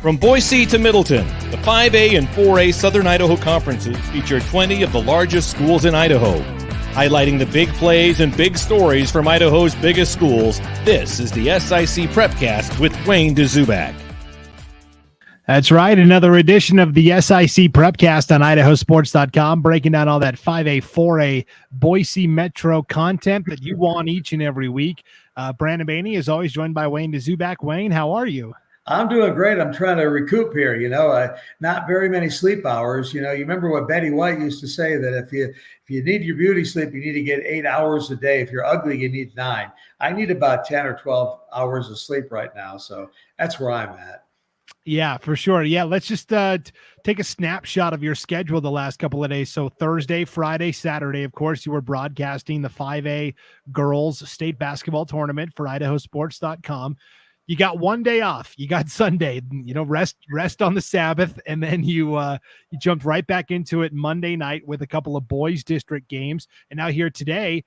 From Boise to Middleton, the 5A and 4A Southern Idaho Conferences feature 20 of the largest schools in Idaho. Highlighting the big plays and big stories from Idaho's biggest schools, this is the SIC Prepcast with Wayne Duzbak. That's right, another edition of the SIC Prepcast on IdahoSports.com, breaking down all that 5A, 4A Boise Metro content that you want each and every week. Brandon Baney is always joined by Wayne Duzbak. Wayne, how are you? I'm doing great. I'm trying to recoup here. Not very many sleep hours. You remember what Betty White used to say, that if you need your beauty sleep, you need to get 8 hours a day. If you're ugly, you need 9. I need about 10 or 12 hours of sleep right now. So that's where I'm at. Yeah, for sure. Yeah, let's just take a snapshot of your schedule the last couple of days. So Thursday, Friday, Saturday, of course, you were broadcasting the 5A girls state basketball tournament for IdahoSports.com. You got one day off. You got Sunday, rest on the Sabbath, and then you jumped right back into it Monday night with a couple of boys district games. And now here today,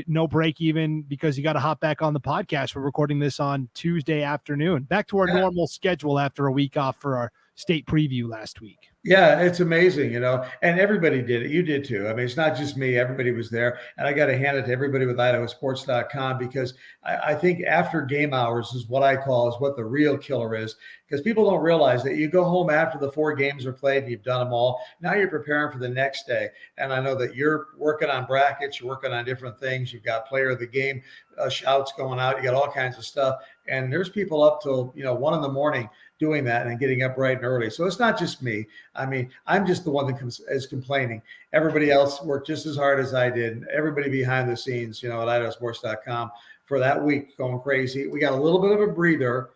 no break even because you got to hop back on the podcast. We're recording this on Tuesday afternoon. Back to our normal schedule after a week off for our state preview last week. Yeah, it's amazing, and everybody did it. You did too. I mean, it's not just me. Everybody was there. And I got to hand it to everybody with IdahoSports.com, because I think after game hours is what the real killer is, because people don't realize that you go home after the 4 games are played and you've done them all. Now you're preparing for the next day. And I know that you're working on brackets. You're working on different things. You've got player of the game shouts going out. You got all kinds of stuff. And there's people up till, 1 a.m. doing that and getting up bright and early. So it's not just me. I mean, I'm just the one that is complaining. Everybody else worked just as hard as I did. Everybody behind the scenes, at IdahoSports.com for that week going crazy. We got a little bit of a breather.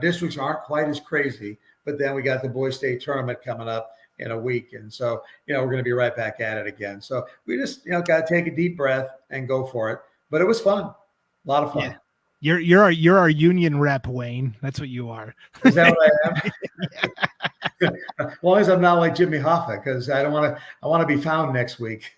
Districts aren't quite as crazy, but then we got the Boys State tournament coming up in a week. And so, we're going to be right back at it again. So we just, got to take a deep breath and go for it. But it was fun. A lot of fun. Yeah. You're our union rep, Wayne. That's what you are. Is that what I am? As long as I'm not like Jimmy Hoffa, because I want to be found next week.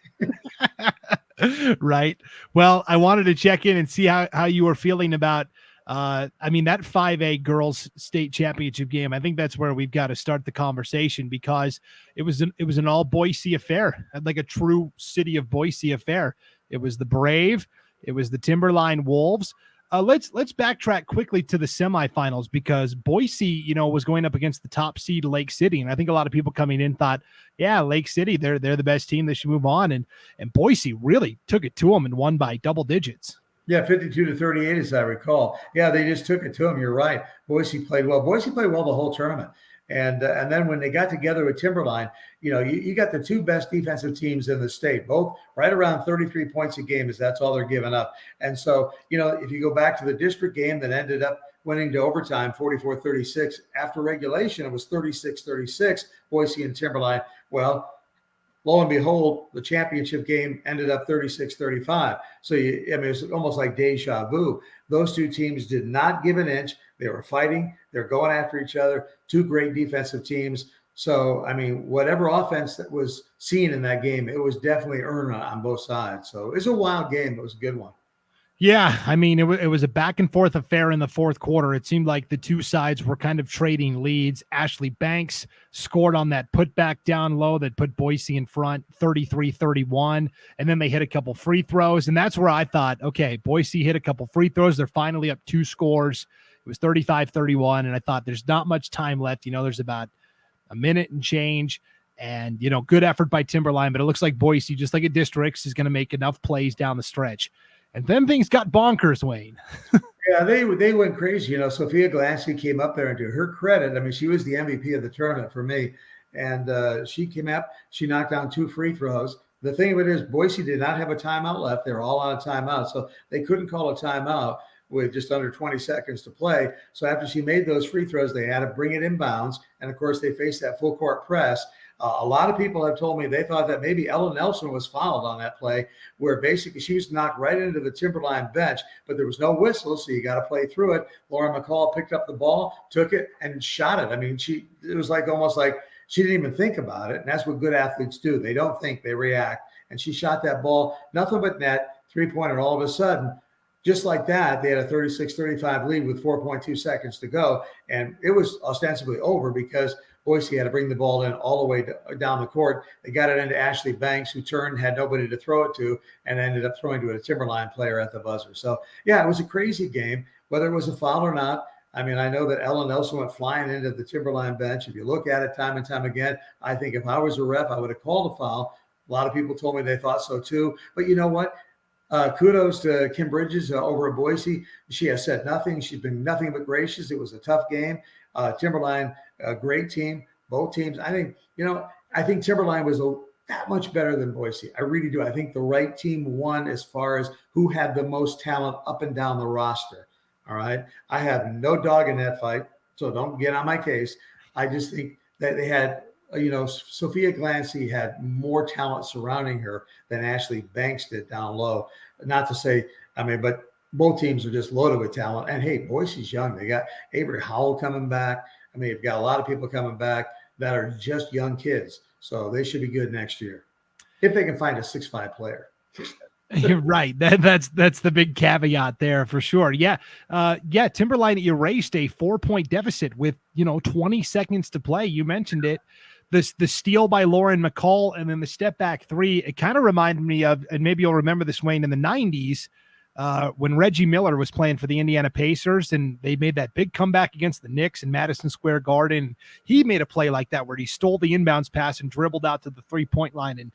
Right. Well, I wanted to check in and see how you were feeling about that 5A girls state championship game. I think that's where we've got to start the conversation, because it was an all Boise affair, like a true city of Boise affair. It was the Brave, it was the Timberline Wolves. Let's backtrack quickly to the semifinals, because Boise, was going up against the top seed Lake City, and I think a lot of people coming in thought, yeah, Lake City, they're the best team, they should move on, and Boise really took it to them and won by double digits. Yeah, 52-38, as I recall. Yeah, they just took it to them. You're right. Boise played well. Boise played well the whole tournament. And then when they got together with Timberline, you got the 2 best defensive teams in the state, both right around 33 points a game, as that's all they're giving up. And so, if you go back to the district game that ended up winning to overtime, 44-36, after regulation, it was 36-36, Boise and Timberline. Well, lo and behold, the championship game ended up 36-35. So, it's almost like deja vu. Those 2 teams did not give an inch. They were fighting. They're going after each other. 2 great defensive teams. So, whatever offense that was seen in that game, it was definitely earned on both sides. So it was a wild game. It was a good one. Yeah, it was a back and forth affair in the fourth quarter. It seemed like the 2 sides were kind of trading leads. Ashley Banks scored on that putback down low that put Boise in front, 33-31, and then they hit a couple free throws, and that's where I thought, okay, Boise hit a couple free throws. They're finally up 2 scores. It was 35-31, and I thought there's not much time left. There's about a minute and change, and, good effort by Timberline, but it looks like Boise, just like a districts, is going to make enough plays down the stretch. And then things got bonkers, Wayne. Yeah, they went crazy. Sophia Glancy came up there, and to her credit, she was the MVP of the tournament for me. And she came up, she knocked down 2 free throws. The thing of it is, Boise did not have a timeout left. They were all on a timeout, so they couldn't call a timeout with just under 20 seconds to play. So after she made those free throws, they had to bring it inbounds. And, of course, they faced that full court press. A lot of people have told me they thought that maybe Ella Nelson was fouled on that play, where basically she was knocked right into the Timberline bench, but there was no whistle, so you got to play through it. Laura McCall picked up the ball, took it, and shot it. It was almost like she didn't even think about it, and that's what good athletes do. They don't think, they react. And she shot that ball, nothing but net, 3-pointer, all of a sudden, just like that, they had a 36-35 lead with 4.2 seconds to go. And it was ostensibly over because Boise had to bring the ball in all the way down the court. They got it into Ashley Banks, who turned, had nobody to throw it to, and ended up throwing to a Timberline player at the buzzer. So, yeah, it was a crazy game, whether it was a foul or not. I mean, I know that Ellen Nelson went flying into the Timberline bench. If you look at it time and time again, I think if I was a ref, I would have called a foul. A lot of people told me they thought so too. But you know what? Kudos to Kim Bridges over at Boise. She has said nothing. She's been nothing but gracious. It was a tough game. Timberline, a great team. Both teams. I think Timberline was that much better than Boise. I really do. I think the right team won as far as who had the most talent up and down the roster. All right. I have no dog in that fight, so don't get on my case. I just think that they had, Sophia Glancy had more talent surrounding her than Ashley Banks did down low. Not to say, but both teams are just loaded with talent. And hey, Boise's young. They got Avery Howell coming back. You've got a lot of people coming back that are just young kids. So they should be good next year if they can find a 6'5" player. You're right. That's the big caveat there for sure. Yeah. Timberline erased a 4-point deficit with, 20 seconds to play. You mentioned it. The steal by Lauren McCall and then the step back three. It kind of reminded me of, and maybe you'll remember this, Wayne, in the 90s when Reggie Miller was playing for the Indiana Pacers and they made that big comeback against the Knicks in Madison Square Garden. He made a play like that where he stole the inbounds pass and dribbled out to the 3-point line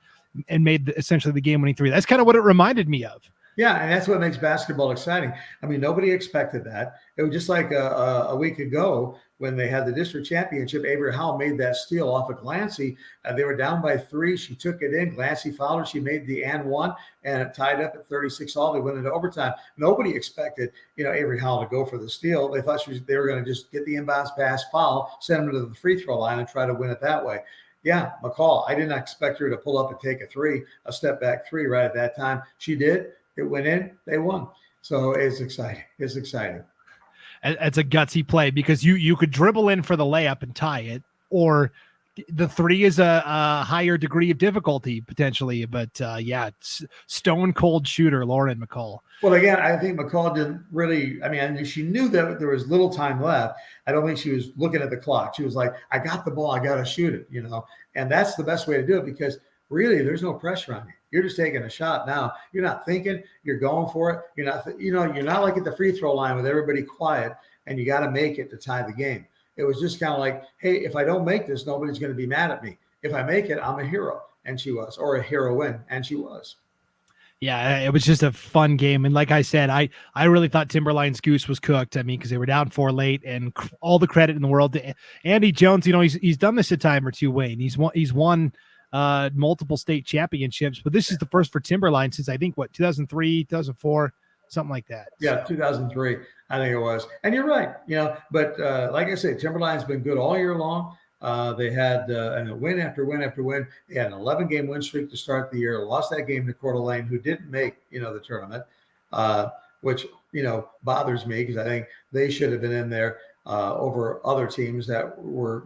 and made essentially the game-winning three. That's kind of what it reminded me of. Yeah, and that's what makes basketball exciting. Nobody expected that. It was just like a week ago when they had the district championship. Avery Howell made that steal off of Glancy. They were down by 3. She took it in. Glancy fouled her. She made the and one, and it tied up at 36 all. They went into overtime. Nobody expected, Avery Howell to go for the steal. They thought they were going to just get the inbounds pass, foul, send them to the free throw line, and try to win it that way. Yeah, McCall, I didn't expect her to pull up and take a step back three right at that time. She did. It went in. They won. So it's exciting. It's exciting. It's a gutsy play because you could dribble in for the layup and tie it, or the three is a higher degree of difficulty potentially. But it's stone cold shooter Lauren McCall. Well, again, I think McCall didn't really. She knew that there was little time left. I don't think she was looking at the clock. She was like, "I got the ball. I got to shoot it." And that's the best way to do it because really, there's no pressure on you. You're just taking a shot now. You're not thinking. You're going for it. You're not. You're not like at the free throw line with everybody quiet, and you got to make it to tie the game. It was just kind of like, hey, if I don't make this, nobody's going to be mad at me. If I make it, I'm a hero, and she was, or a heroine, and she was. Yeah, it was just a fun game. And like I said, I really thought Timberline's goose was cooked. Because they were down 4 late, and all the credit in the world to Andy Jones. He's done this a time or two, Wayne. He's won multiple state championships, but this is the first for Timberline since I think 2003, 2004, something like that. Yeah, 2003, I think it was. And you're right, but like I said, Timberline's been good all year long. They had win after win after win. They had an 11-game win streak to start the year, lost that game to Coeur d'Alene, who didn't make, the tournament, which, bothers me because I think they should have been in there over other teams that were,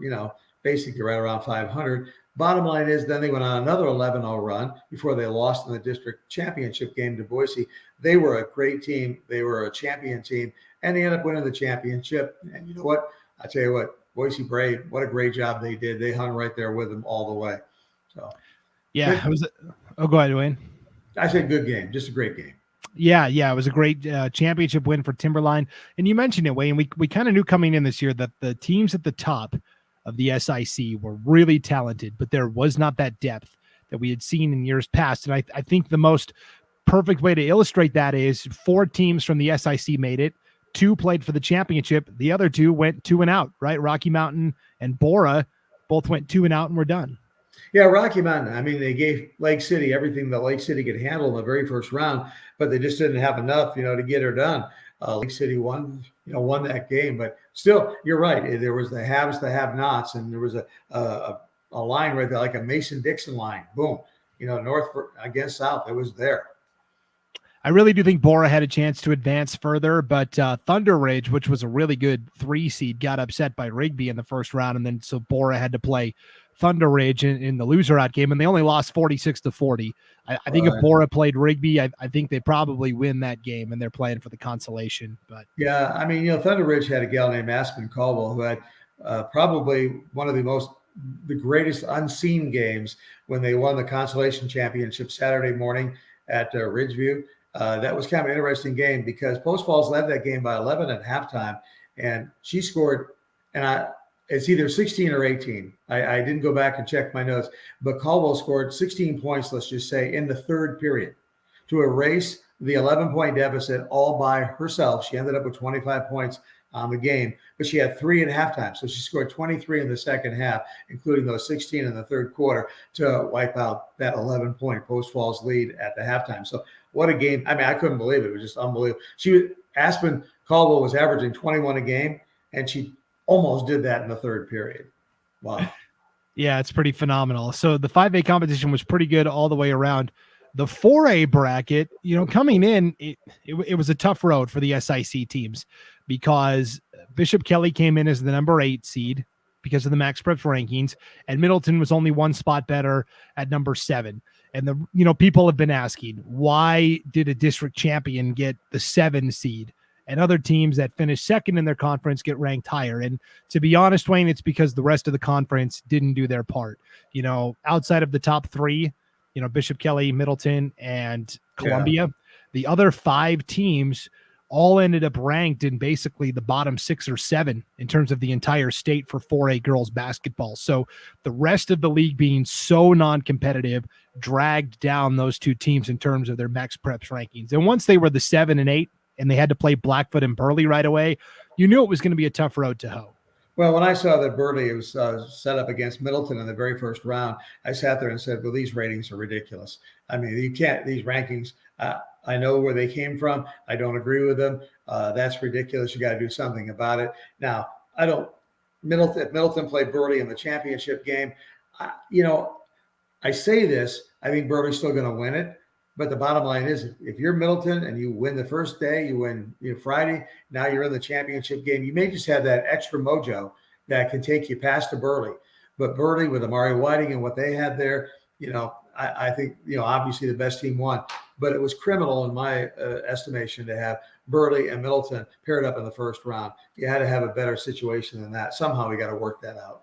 basically right around 500. Bottom line is then they went on another 11-0 run before they lost in the district championship game to Boise. They were a great team. They were a champion team, and they ended up winning the championship. And you know what? I tell you what, Boise Brave, what a great job they did. They hung right there with them all the way. So, yeah, go ahead, Wayne. I said good game, just a great game. Yeah, it was a great championship win for Timberline. And you mentioned it, Wayne. We kind of knew coming in this year that the teams at the top of the SIC were really talented, but there was not that depth that we had seen in years past. And I think the most perfect way to illustrate that is 4 teams from the SIC made it. 2 played for the championship. The other 2 went 2 and out, right? Rocky Mountain and Bora both went 2 and out and were done. Yeah, Rocky Mountain. They gave Lake City everything that Lake City could handle in the very first round, but they just didn't have enough, to get her done. Lake City won that game, but still, you're right. There was the haves, the have-nots, and there was a line right there, like a Mason-Dixon line. Boom, north against south. It was there. I really do think Bora had a chance to advance further, but Thunder Ridge, which was a really good 3 seed, got upset by Rigby in the first round, and then so Bora had to play Thunder Ridge in the loser out game, and they only lost 46-40. I think if Bora played Rigby, I think they probably win that game, and they're playing for the consolation. But yeah, I mean, Thunder Ridge had a gal named Aspen Caldwell who had probably one of the greatest unseen games when they won the consolation championship Saturday morning at Ridgeview. That was kind of an interesting game because Post Falls led that game by 11 at halftime, and she scored, and it's either 16 or 18. I didn't go back and check my notes, but Caldwell scored 16 points, let's just say, in the third period to erase the 11-point deficit all by herself. She ended up with 25 points on the game, but she had 3 at halftime. So she scored 23 in the second half, including those 16 in the third quarter, to wipe out that 11-point Post Falls lead at the halftime. So what a game. I mean, I couldn't believe it. It was just unbelievable. Aspen Caldwell was averaging 21 a game, and she almost did that in the third period. Wow. Yeah, it's pretty phenomenal. So the 5A competition was pretty good all the way around. The 4A bracket, coming in, it was a tough road for the SIC teams because Bishop Kelly came in as the number 8 seed because of the Max Preps rankings, and Middleton was only one spot better at number 7. And people have been asking, why did a district champion get the 7 seed? And other teams that finished second in their conference get ranked higher. And to be honest, Wayne, it's because the rest of the conference didn't do their part. Outside of the top 3, Bishop Kelly, Middleton, and Columbia, the other 5 teams all ended up ranked in basically the bottom 6 or 7 in terms of the entire state for 4A girls basketball. So the rest of the league being so non-competitive dragged down those 2 teams in terms of their Max Preps rankings. And once they were the 7 and 8, and they had to play Blackfoot and Burley right away, you knew it was going to be a tough road to hoe. Well, when I saw that Burley was set up against Middleton in the very first round, I sat there and said, well, these ratings are ridiculous. I mean, these rankings, I know where they came from. I don't agree with them. That's ridiculous. You got to do something about it. Now, Middleton played Burley in the championship game. I say this, I think Burley's still going to win it. But the bottom line is, if you're Middleton and you win the first day, you win Friday, now you're in the championship game. You may just have that extra mojo that can take you past to Burley. But Burley with Amari Whiting and what they had there, I think, obviously the best team won. But it was criminal in my estimation to have Burley and Middleton paired up in the first round. You had to have a better situation than that. Somehow we got to work that out.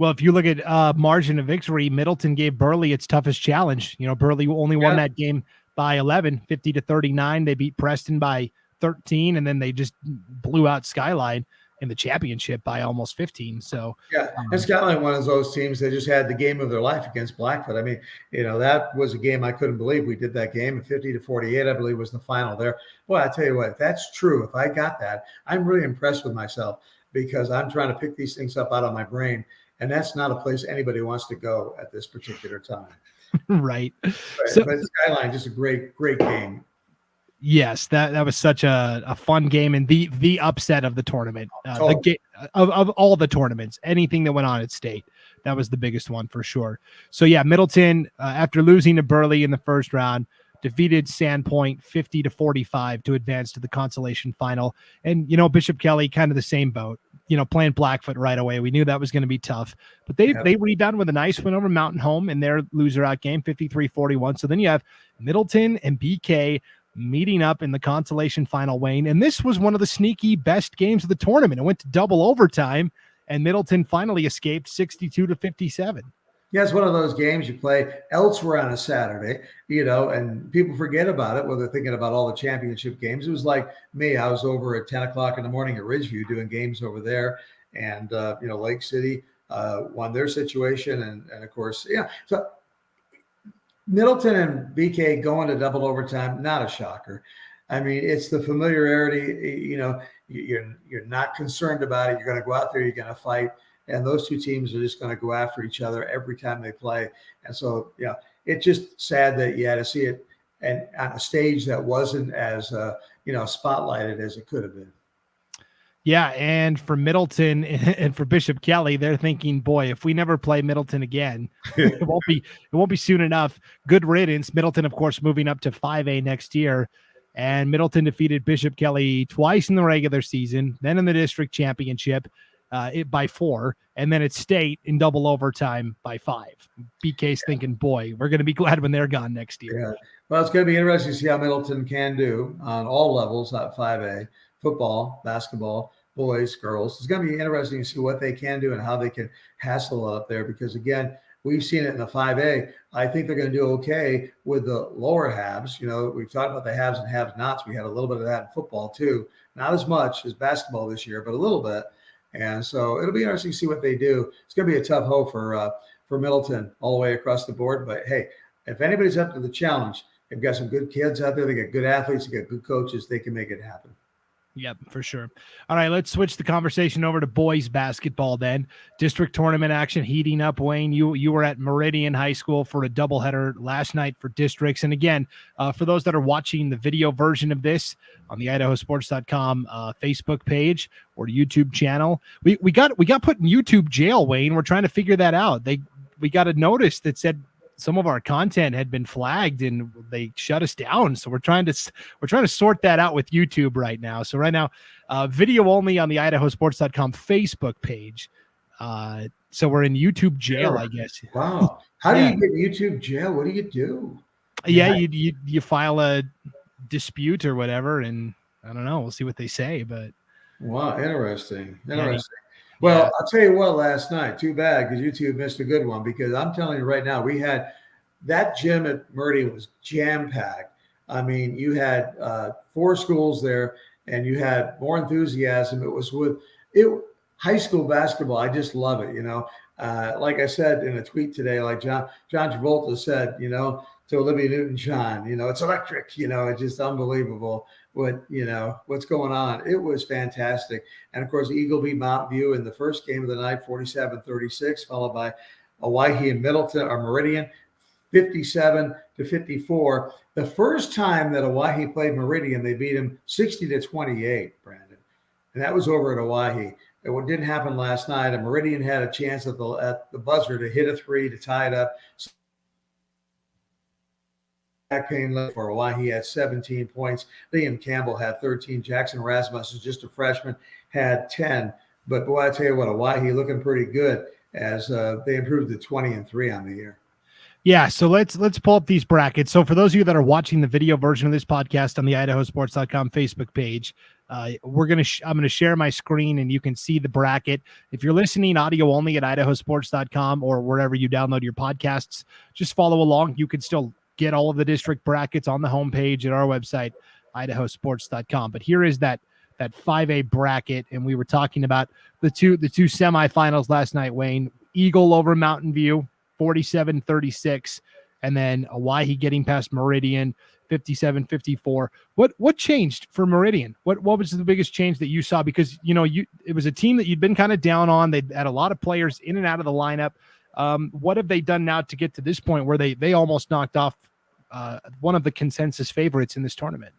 Well, if you look at margin of victory, Middleton gave Burley its toughest challenge. Burley only won that game by 11, 50-39. They beat Preston by 13, and then they just blew out Skyline in the championship by almost 15. So and Skyline, one of those teams, they just had the game of their life against Blackfoot. I mean, that was a game I couldn't believe we did that game. 50-48, I believe, was the final there. Well, I tell you what, if that's true, if I got that, I'm really impressed with myself because I'm trying to pick these things up out of my brain. And that's not a place anybody wants to go at this particular time. Right. So, but Skyline, just a great game. Yes, that was such a fun game and the upset of the tournament. Of all the tournaments, anything that went on at state, that was the biggest one for sure. So Middleton, after losing to Burley in the first round, defeated Sandpoint 50-45 to advance to the consolation final. And, Bishop Kelly, kind of the same boat, playing Blackfoot right away. We knew that was going to be tough, but they rebounded with a nice win over Mountain Home in their loser out game, 53-41. So then you have Middleton and BK meeting up in the consolation final, Wayne. And this was one of the sneaky best games of the tournament. It went to double overtime and Middleton finally escaped 62-57. Yeah, it's one of those games you play elsewhere on a Saturday, and people forget about it when they're thinking about all the championship games. It was like me. I was over at 10 o'clock in the morning at Ridgeview doing games over there. And, Lake City won their situation. And of course, so Middleton and BK going to double overtime, not a shocker. I mean, it's the familiarity, you're not concerned about it. You're going to go out there, you're going to fight. And those 2 teams are just going to go after each other every time they play. And so, it's just sad that you had to see it and on a stage that wasn't as, spotlighted as it could have been. Yeah, and for Middleton and for Bishop Kelly, they're thinking, boy, if we never play Middleton again, it won't be soon enough. Good riddance. Middleton, of course, moving up to 5A next year. And Middleton defeated Bishop Kelly twice in the regular season, then in the district championship. it by 4, and then it's State in double overtime by 5. BK's thinking, boy, we're going to be glad when they're gone next year. Yeah. Well, it's going to be interesting to see how Middleton can do on all levels at 5A, football, basketball, boys, girls. It's going to be interesting to see what they can do and how they can hassle up there because, again, we've seen it in the 5A. I think they're going to do okay with the lower halves. We've talked about the haves and have-nots. We had a little bit of that in football too. Not as much as basketball this year, but a little bit. And so it'll be interesting to see what they do. It's going to be a tough hoe for Middleton all the way across the board. But, hey, if anybody's up to the challenge, they've got some good kids out there. They got good athletes. They got good coaches. They can make it happen. Yep, for sure. All right, let's switch the conversation over to boys basketball then. District tournament action heating up, Wayne. You were at Meridian High School for a doubleheader last night for districts. And again, for those that are watching the video version of this on the IdahoSports.com Facebook page or YouTube channel, we got put in YouTube jail, Wayne. We're trying to figure that out. We got a notice that said some of our content had been flagged and they shut us down. So we're trying to sort that out with YouTube right now. So right now, video only on the IdahoSports.com Facebook page. So we're in YouTube jail, I guess. Wow. How do you get YouTube jail? What do you do? Yeah, you file a dispute or whatever, and I don't know. We'll see what they say. But wow, interesting. Well, I'll tell you what, last night, too bad because YouTube missed a good one because I'm telling you right now, we had that gym at Meridian was jam-packed. I mean, you had 4 schools there and you had more enthusiasm. It was high school basketball. I just love it. Like I said in a tweet today, like John Travolta said, to Olivia Newton-John, it's electric, it's just unbelievable what's going on. It was fantastic. And of course, Eagle beat Mountain View in the first game of the night, 47-36, followed by Owyhee and Meridian, 57-54. The first time that Owyhee played Meridian, they beat him 60-28, Brandon. And that was over at Owyhee. It didn't happen last night. And Meridian had a chance at the buzzer to hit a 3 to tie it up. Jack Payne led for Owyhee had 17 points. Liam Campbell had 13. Jackson Rasmussen, just a freshman, had 10. But boy, I tell you what, Owyhee looking pretty good as they improved to 20-3 on the year. Yeah, so let's pull up these brackets. So for those of you that are watching the video version of this podcast on the IdahoSports.com Facebook page, I'm gonna share my screen and you can see the bracket. If you're listening audio only at IdahoSports.com or wherever you download your podcasts, just follow along. You can still get all of the district brackets on the homepage at our website, IdahoSports.com. But here is that 5A bracket, and we were talking about the two semifinals last night, Wayne. Eagle over Mountain View, 47-36, and then Owyhee getting past Meridian, 57-54. What changed for Meridian? What was the biggest change that you saw? Because it was a team that you'd been kind of down on. They had a lot of players in and out of the lineup. What have they done now to get to this point where they almost knocked off one of the consensus favorites in this tournament?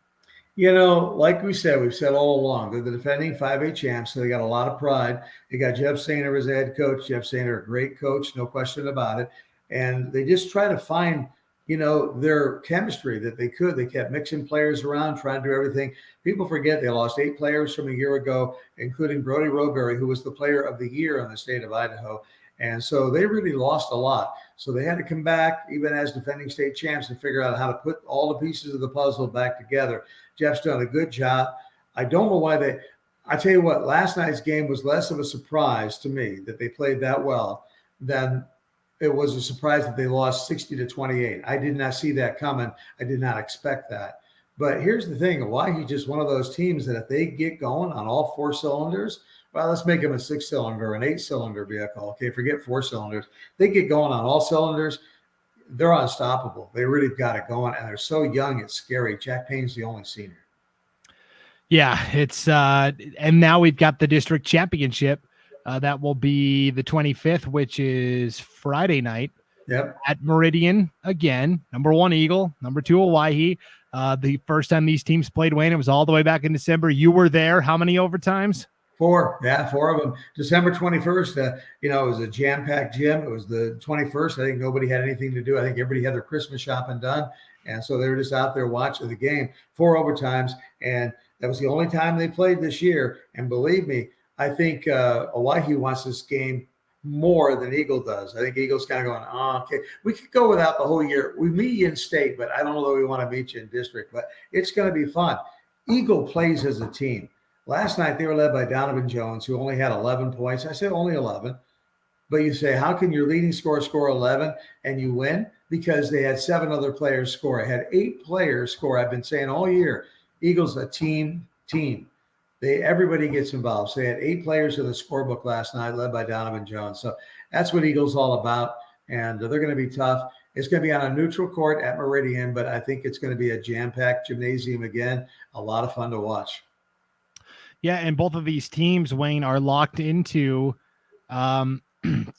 Like we've said all along, they're the defending 5A champs, so they got a lot of pride. They got Jeff Sainer as the head coach. Jeff Sainer, a great coach, no question about it. And they just try to find, their chemistry that they could. They kept mixing players around, trying to do everything. People forget they lost 8 players from a year ago, including Brody Roberry, who was the player of the year in the state of Idaho. And so they really lost a lot. So they had to come back, even as defending state champs, and figure out how to put all the pieces of the puzzle back together. Jeff's done a good job. I don't know why I tell you what, last night's game was less of a surprise to me that they played that well than it was a surprise that they lost 60-28. I did not see that coming. I did not expect that. But here's the thing, Owyhee's just one of those teams that if they get going on all 4 cylinders, well, let's make them a 6-cylinder, an 8-cylinder vehicle. Okay, forget 4 cylinders. They get going on all cylinders, they're unstoppable. They really got it going, and they're so young, it's scary. Jack Payne's the only senior. Yeah, it's and now we've got the district championship. That will be the 25th, which is Friday night. Yep. At Meridian again. Number 1 Eagle, number 2 Owyhee. The first time these teams played, Wayne, it was all the way back in December. You were there. How many overtimes? 4. Yeah, 4 of them. December 21st, it was a jam-packed gym. It was the 21st. I think nobody had anything to do. I think everybody had their Christmas shopping done. And so they were just out there watching the game. 4 overtimes. And that was the only time they played this year. And believe me, I think Hawaii wants this game more than Eagle does. I think Eagle's kind of going, oh, okay, we could go without the whole year. We meet you in state, but I don't know that we want to meet you in district, but it's going to be fun. Eagle plays as a team. Last night, they were led by Donovan Jones, who only had 11 points. I said only 11. But you say, how can your leading scorer score 11 and you win? Because they had 7 other players score. I had 8 players score. I've been saying all year, Eagles a team. Everybody gets involved. So they had 8 players in the scorebook last night, led by Donovan Jones. So that's what Eagles all about, and they're going to be tough. It's going to be on a neutral court at Meridian, but I think it's going to be a jam-packed gymnasium again. A lot of fun to watch. Yeah, and both of these teams, Wayne, are locked into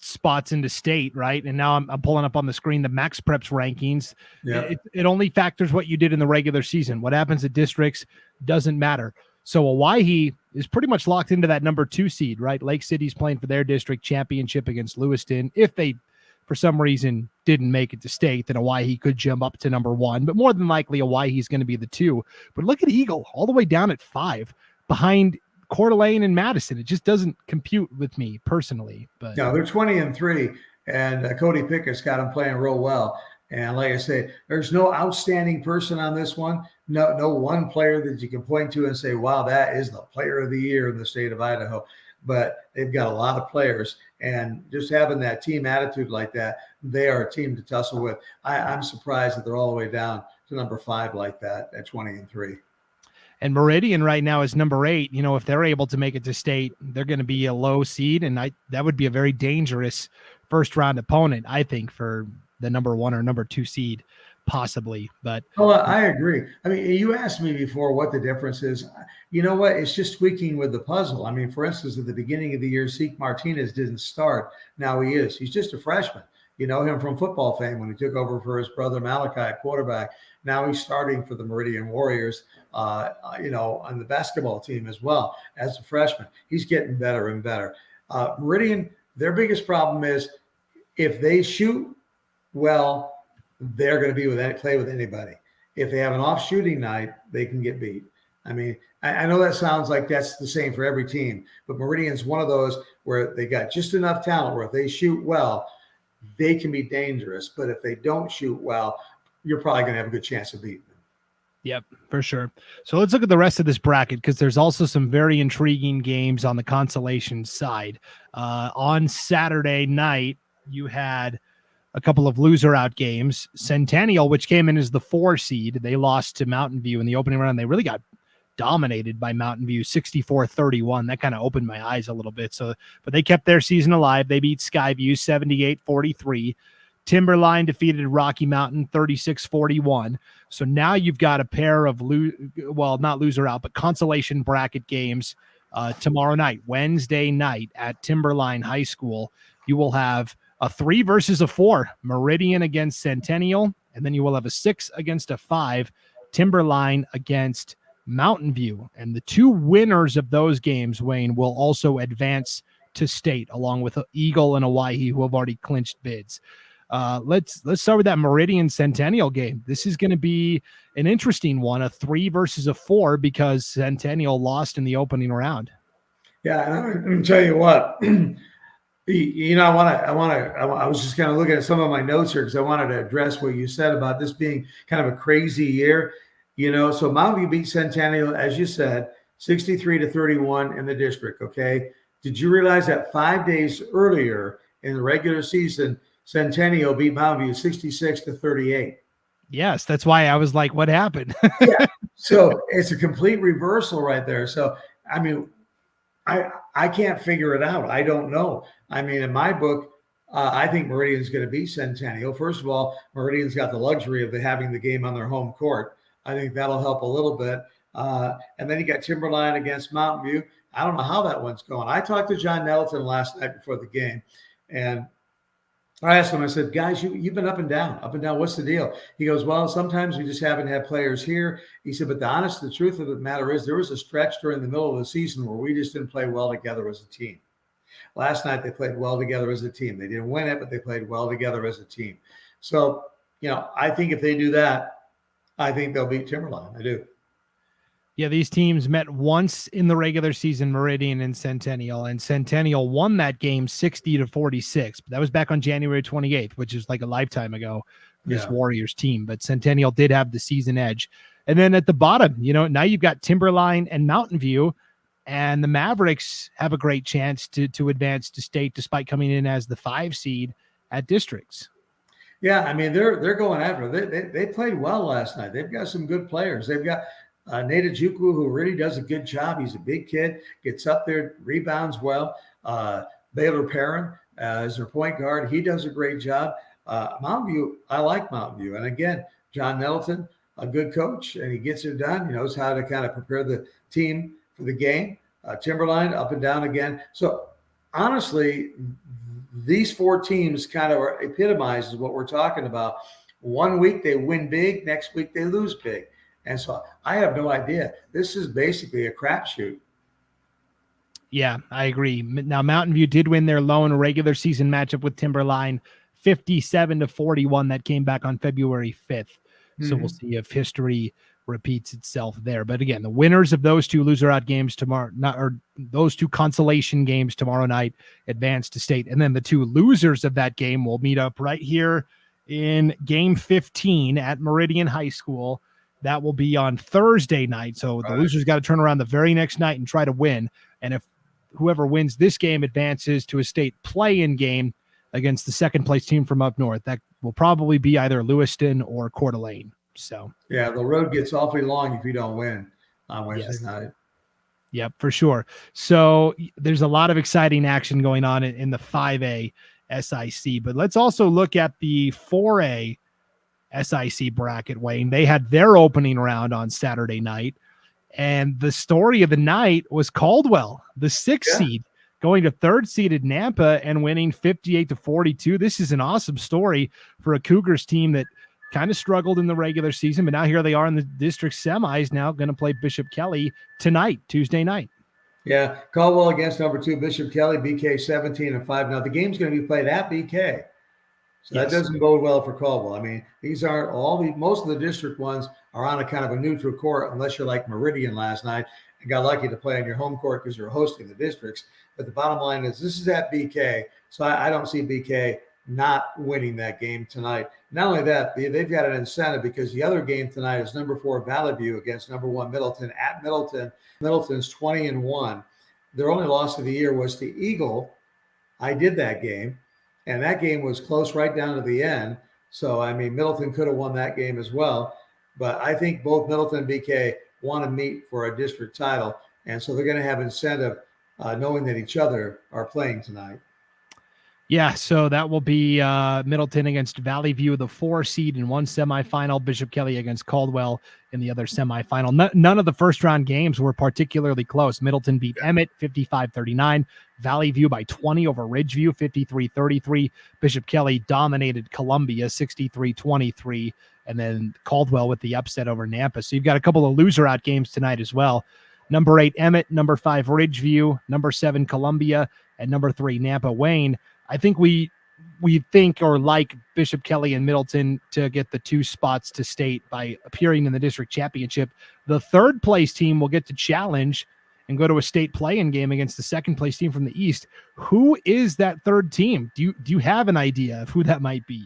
spots into state, right? And now I'm pulling up on the screen the Max Preps rankings. Yep. It only factors what you did in the regular season. What happens at districts doesn't matter. So Hawaii is pretty much locked into that number 2 seed, right? Lake City's playing for their district championship against Lewiston. If they, for some reason, didn't make it to state, then Hawaii could jump up to number 1. But more than likely, Hawaii is going to be the 2. But look at Eagle all the way down at 5 behind Coeur d'Alene and Madison. It just doesn't compute with me personally. But no, they're 20-3, and Cody Pickett's got them playing real well. And like I say, there's no outstanding person on this one. No one player that you can point to and say, wow, that is the player of the year in the state of Idaho. But they've got a lot of players, and just having that team attitude like that, they are a team to tussle with. I'm surprised that they're all the way down to number 5 like that at 20-3. And Meridian right now is number 8. You know, if they're able to make it to state, they're going to be a low seed, and that would be a very dangerous first round opponent, I think, for the number 1 or number 2 seed, possibly. But I agree. I mean, you asked me before what the difference is. You know what? It's just tweaking with the puzzle. I mean, for instance, at the beginning of the year, SIC Martinez didn't start. Now he is. He's just a freshman. You know him from football fame when he took over for his brother Malachi at quarterback. Now he's starting for the Meridian Warriors, on the basketball team as well as a freshman. He's getting better and better. Meridian, their biggest problem is if they shoot well, they're going to play with anybody. If they have an off shooting night, they can get beat. I mean, I know that sounds like that's the same for every team, but Meridian's one of those where they got just enough talent where if they shoot well, they can be dangerous. But if they don't shoot well, you're probably going to have a good chance of beating them. Yep, for sure. So let's look at the rest of this bracket, because there's also some very intriguing games on the consolation side. On Saturday night, you had a couple of loser out games. Centennial, which came in as the 4 seed, they lost to Mountain View in the opening round. They really got dominated by Mountain View 64-31. That kind of opened my eyes a little bit. But they kept their season alive. They beat Skyview 78-43. Timberline defeated Rocky Mountain 36-41. So now you've got a pair of not loser out, but consolation bracket games tomorrow night, Wednesday night at Timberline High School. You will have a 3 versus a 4, Meridian against Centennial, and then you will have a 6 against a 5, Timberline against Mountain View. And the 2 winners of those games, Wayne, will also advance to state, along with Eagle and Hawaii, who have already clinched bids. Let's start with that Meridian Centennial game. This is going to be an interesting one, a 3 versus a 4, because Centennial lost in the opening round. Yeah, and I'm going to tell you what. I was just kind of looking at some of my notes here because I wanted to address what you said about this being kind of a crazy year. So Mountain View beat Centennial, as you said, 63-31 in the district. Okay. Did you realize that 5 days earlier in the regular season, Centennial beat Mountain View 66-38? Yes, that's why I was like, what happened? Yeah. So it's a complete reversal right there. So, I mean, I can't figure it out. I don't know. I mean, in my book, I think Meridian's going to beat Centennial. First of all, Meridian's got the luxury of having the game on their home court. I think that'll help a little bit. And then you got Timberline against Mountain View. I don't know how that one's going. I talked to John Nettleton last night before the game, and I asked him, I said, guys, you've been up and down. What's the deal? He goes, well, sometimes we just haven't had players here. He said, but the truth of the matter is there was a stretch during the middle of the season where we just didn't play well together as a team. Last night, they played well together as a team. They didn't win it, but they played well together as a team. So, I think if they do that, I think they'll beat Timberline. I do. Yeah, these teams met once in the regular season, Meridian and Centennial won that game 60-46. But that was back on January 28th, which is like a lifetime ago for this Warriors team. But Centennial did have the season edge. And then at the bottom, now you've got Timberline and Mountain View, and the Mavericks have a great chance to advance to state despite coming in as the 5 seed at districts. Yeah, I mean, they're going after it. They played well last night. They've got some good players. They've got Nate Ojukwu, who really does a good job. He's a big kid, gets up there, rebounds well. Baylor Perrin is their point guard. He does a great job. Mountain View, I like Mountain View. And again, John Nettleton, a good coach, and he gets it done. He knows how to kind of prepare the team for the game. Timberline, up and down again. So honestly, these 4 teams kind of epitomizes what we're talking about. One week they win big, next week they lose big. And so I have no idea. This is basically a crapshoot. Yeah, I agree. Now, Mountain View did win their lone regular season matchup with Timberline 57-41. That came back on February 5th. So we'll see if history repeats itself there. But again, the winners of those 2 loser-out games tomorrow, those 2 consolation games tomorrow night, advance to state. And then the 2 losers of that game will meet up right here in game 15 at Meridian High School. That will be on Thursday night. So the losers got to turn around the very next night and try to win. And if whoever wins this game advances to a state play-in game against the second place team from up north, that will probably be either Lewiston or Coeur d'Alene. So yeah, the road gets awfully long if you don't win on Wednesday night. Yep, for sure. So there's a lot of exciting action going on in the 5A SIC, but let's also look at the 4A SIC bracket, Wayne. They had their opening round on Saturday night, and the story of the night was Caldwell, the 6th seed, going to 3rd seeded Nampa and winning 58-42. This is an awesome story for a Cougars team that kind of struggled in the regular season, but now here they are in the district semis, now going to play Bishop Kelly tonight, Tuesday night. Yeah, Caldwell against number 2, Bishop Kelly, BK 17-5. Now, the game's going to be played at BK. So that doesn't bode well for Caldwell. I mean, these aren't most of the district ones are on a kind of a neutral court, unless you're like Meridian last night and got lucky to play on your home court because you're hosting the districts. But the bottom line is this is at BK. So I don't see BK not winning that game tonight. Not only that, they've got an incentive because the other game tonight is number 4 Valley View against number 1 Middleton at Middleton. Middleton's 20-1. Their only loss of the year was to Eagle. I did that game. And that game was close right down to the end. So, I mean, Middleton could have won that game as well. But I think both Middleton and BK want to meet for a district title. And so they're going to have incentive knowing that each other are playing tonight. Yeah, so that will be Middleton against Valley View, the 4 seed in one semifinal. Bishop Kelly against Caldwell in the other semifinal. None of the first-round games were particularly close. Middleton beat Emmett 55-39. Valley View by 20 over Ridgeview 53-33. Bishop Kelly dominated Columbia 63-23. And then Caldwell with the upset over Nampa. So you've got a couple of loser-out games tonight as well. Number 8, Emmett. Number 5, Ridgeview. Number 7, Columbia. And number 3, Nampa. Wayne, I think we think or like Bishop Kelly and Middleton to get the 2 spots to state by appearing in the district championship. The 3rd place team will get to challenge and go to a state play-in game against the 2nd place team from the East. Who is that 3rd team? Do you have an idea of who that might be?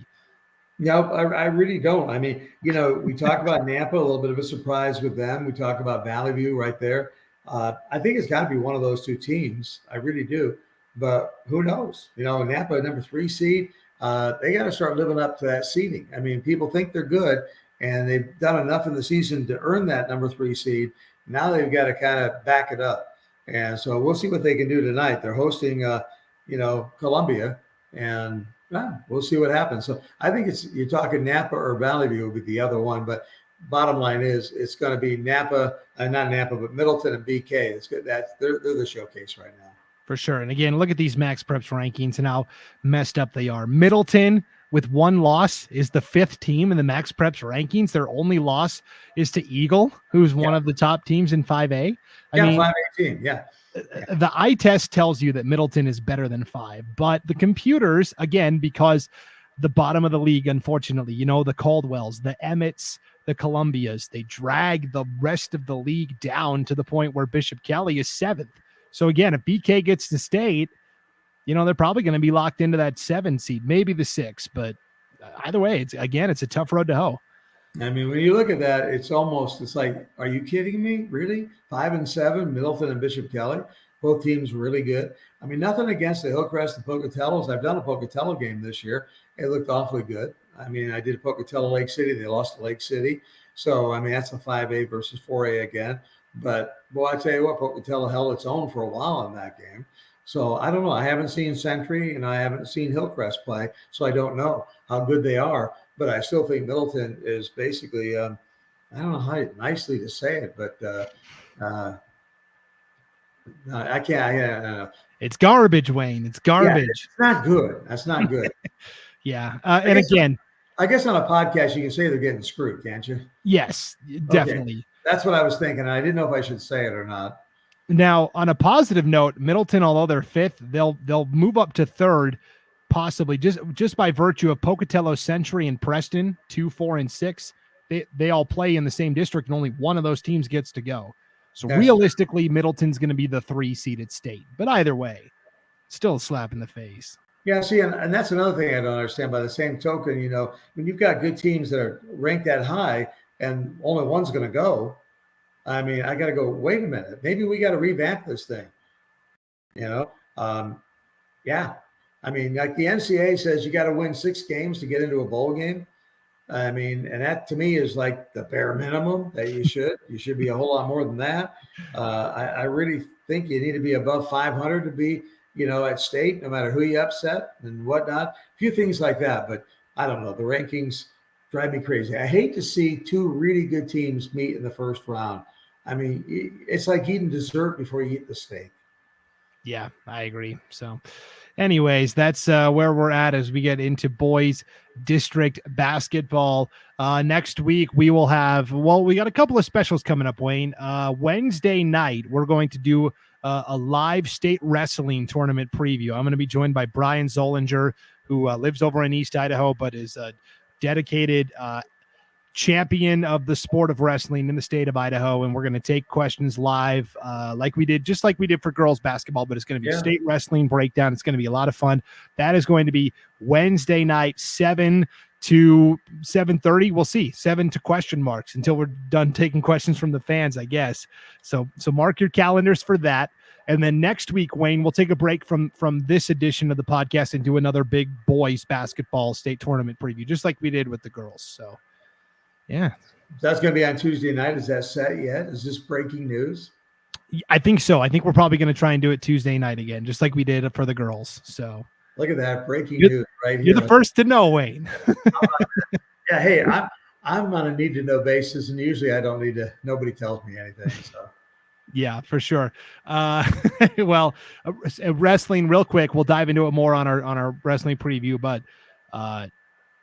No, I really don't. I mean, we talk about Nampa, a little bit of a surprise with them. We talk about Valley View right there. I think it's got to be one of those 2 teams. I really do. But who knows? Nampa, number 3 seed, they got to start living up to that seeding. I mean, people think they're good, and they've done enough in the season to earn that number 3 seed. Now they've got to kind of back it up. And so we'll see what they can do tonight. They're hosting, Columbia, and we'll see what happens. So I think you're talking Nampa or Valley View will be the other one. But bottom line is it's going to be Nampa, not Nampa, but Middleton and BK. It's good. They're the showcase right now. For sure. And again, look at these Max Preps rankings and how messed up they are. Middleton, with 1 loss, is the 5th team in the Max Preps rankings. Their only loss is to Eagle, who's one of the top teams in 5A. I mean, 5A team, yeah. The eye test tells you that Middleton is better than 5, but the computers, again, because the bottom of the league, unfortunately, the Caldwells, the Emmets, the Columbias. They drag the rest of the league down to the point where Bishop Kelly is 7th. So again, if BK gets to state, they're probably going to be locked into that 7 seed, maybe the 6, but either way, it's a tough road to hoe. I mean, when you look at that, it's like, are you kidding me? Really? 5 and 7, Middleton and Bishop Kelly, both teams really good. I mean, nothing against the Hillcrest and Pocatellos. I've done a Pocatello game this year. It looked awfully good. I mean, I did Pocatello Lake City. They lost to Lake City. So, I mean, that's a 5A versus 4A again. But, boy, I tell you what, Pocatello held its own for a while in that game. So, I don't know. I haven't seen Century and I haven't seen Hillcrest play, so I don't know how good they are. But I still think Middleton is basically, I don't know how nicely to say it, but I can't. It's garbage, Wayne. It's garbage. Yeah, it's not good. That's not good. Yeah. And again, I guess on a podcast, you can say they're getting screwed, can't you? Yes, definitely. Okay. That's what I was thinking. I didn't know if I should say it or not. Now, on a positive note, Middleton, although they're 5th, they'll move up to 3rd, possibly just by virtue of Pocatello, Century, and Preston, 2, 4, and 6. They all play in the same district, and only one of those teams gets to go. So realistically, Middleton's going to be the 3-seeded state. But either way, still a slap in the face. Yeah, see, and that's another thing I don't understand. By the same token, when you've got good teams that are ranked that high and only one's going to go, I mean, I got to go, wait a minute. Maybe we got to revamp this thing. Yeah. I mean, like the NCAA says you got to win 6 games to get into a bowl game. I mean, and that to me is like the bare minimum that you should be a whole lot more than that. I really think you need to be above 500 to be, at state, no matter who you upset and whatnot. A few things like that, but I don't know. The rankings drive me crazy. I hate to see 2 really good teams meet in the first round. I mean, it's like eating dessert before you eat the steak. Yeah, I agree. So anyways, that's where we're at as we get into boys district basketball. Next week, we will have, we got a couple of specials coming up, Wayne. Wednesday night, we're going to do a live state wrestling tournament preview. I'm going to be joined by Brian Zollinger, who lives over in East Idaho, but is a dedicated champion of the sport of wrestling in the state of Idaho, and we're going to take questions live like we did for girls basketball, but it's going to be a state wrestling breakdown. It's going to be a lot of fun. That is going to be Wednesday night, 7 to 7:30. We'll see, 7 to question marks until we're done taking questions from the fans, I guess. So mark your calendars for that. And then next week, Wayne, we'll take a break from this edition of the podcast and do another big boys basketball state tournament preview, just like we did with the girls. So yeah. That's going to be on Tuesday night. Is that set yet? Is this breaking news? I think so. I think we're probably going to try and do it Tuesday night again, just like we did for the girls. So look at that breaking news right here. You're the first to know, Wayne. Yeah. Hey, I'm on a need to know basis, and usually I don't need to. Nobody tells me anything. So. Yeah, for sure. Wrestling real quick. We'll dive into it more on our wrestling preview, but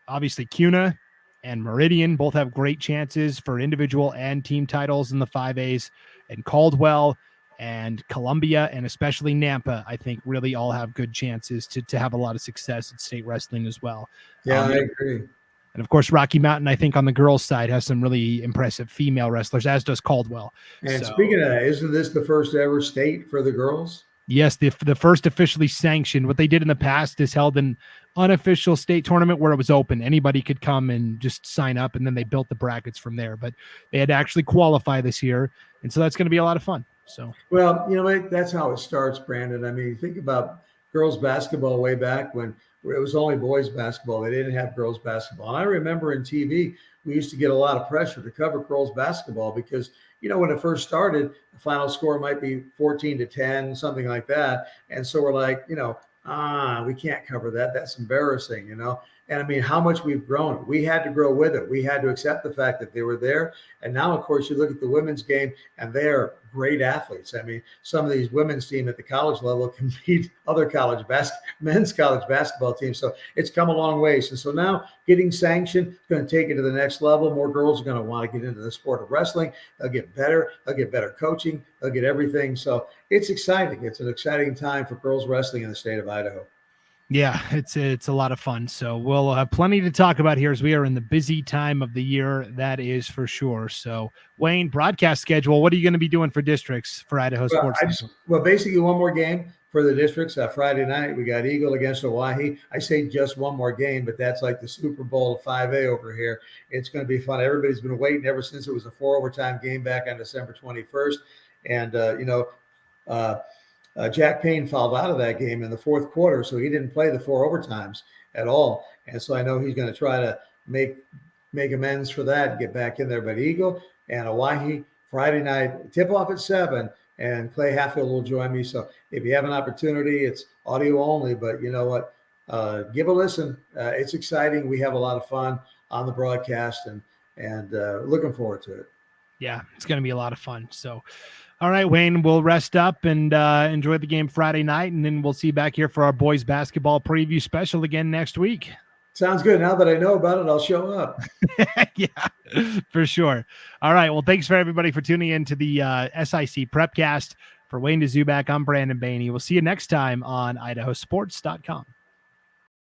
obviously CUNA and Meridian both have great chances for individual and team titles in the 5As, and Caldwell and Columbia and especially Nampa, I think, really all have good chances to have a lot of success at state wrestling as well. Yeah, I agree. And of course, Rocky Mountain, I think on the girls' side, has some really impressive female wrestlers, as does Caldwell. And speaking of that, isn't this the first ever state for the girls? Yes, the first officially sanctioned. What they did in the past is held an unofficial state tournament where it was open. Anybody could come and just sign up, and then they built the brackets from there. But they had to actually qualify this year, and so that's going to be a lot of fun. So, well, that's how it starts, Brandon. I mean, you think about girls basketball way back when it was only boys basketball. They didn't have girls basketball. And I remember in TV, we used to get a lot of pressure to cover girls basketball because, when it first started, the final score might be 14-10, something like that. And so we're like, we can't cover that. That's embarrassing, And I mean, how much we've grown. We had to grow with it. We had to accept the fact that they were there. And now, of course, you look at the women's game, and they're great athletes. I mean, some of these women's team at the college level can beat other men's college basketball teams. So it's come a long ways. And so now getting sanctioned is going to take it to the next level. More girls are going to want to get into the sport of wrestling. They'll get better. They'll get better coaching. They'll get everything. So it's exciting. It's an exciting time for girls wrestling in the state of Idaho. Yeah, it's a lot of fun. So we'll have plenty to talk about here as we are in the busy time of the year. That is for sure. So Wayne, broadcast schedule. What are you going to be doing for districts for Idaho Sports? Basically one more game for the districts. Friday night we got Eagle against Owyhee. I say just one more game, but that's like the Super Bowl of 5A over here. It's going to be fun. Everybody's been waiting ever since it was a 4 overtime game back on December 21st, and Jack Payne fouled out of that game in the fourth quarter, so he didn't play the 4 overtimes at all. And so I know he's going to try to make amends for that and get back in there. But Eagle and Owyhee Friday night, tip off at 7, and Clay Hatfield will join me. So if you have an opportunity, it's audio only, but you know what? Give a listen. It's exciting. We have a lot of fun on the broadcast, and looking forward to it. Yeah, it's going to be a lot of fun. So, all right, Wayne, we'll rest up and enjoy the game Friday night, and then we'll see you back here for our boys basketball preview special again next week. Sounds good. Now that I know about it, I'll show up. Yeah, for sure. All right. Well, thanks for everybody for tuning in to the SIC Prepcast. For Wayne Duzbak, I'm Brandon Baney. We'll see you next time on IdahoSports.com.